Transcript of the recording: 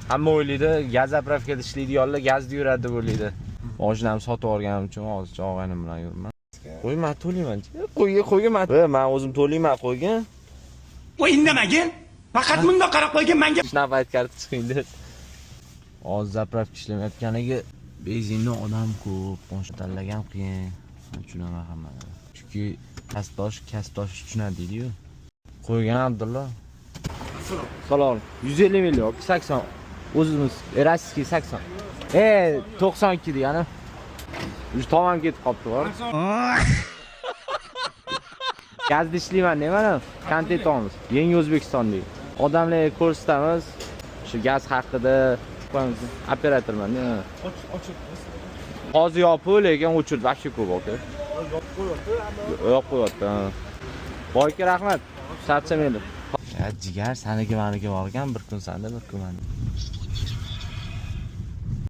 Hamma o'ylaydi, gaz zapravkada ishlaydiganlar gazda yuradi deb o'ylaydi. Mashinamni sotib olganim uchun hozircha og'aynim bilan yuraman. Qo'y, men to'layman. Qo'yga men. Men o'zim to'layman qo'yga. Qo'y indamagin. Faqat bundoq qarab qo'ygan menga. Navbat karta chiqing deb. Hozir zapravka ishlamayotganiga benzinni odam ko'p, mashina tanlagan qiyin. Tushunaman hammalar. Chunki kasbdosh tushunadi deydi-yu. Qo'ygan Abdulla. Salom. 150 million, 80. O'zimiz Erasiki 80. 92 degani. Uch tomon ketib qopti bor. Gazda ishlayman deyman, kontent olamiz. Yangi O'zbekistondagi. Odamlarga ko'rsatamiz. Shu gaz haqida qo'yamiz. Operatorman. Hozir yopiq, lekin o'chirdi, vaqti ko'p aka. Yo'q qo'yapti. Boyga rahmat. Sarchamaydi. Ya jigar, saniki meniki borgan, bir kun sanda, bir kun menda.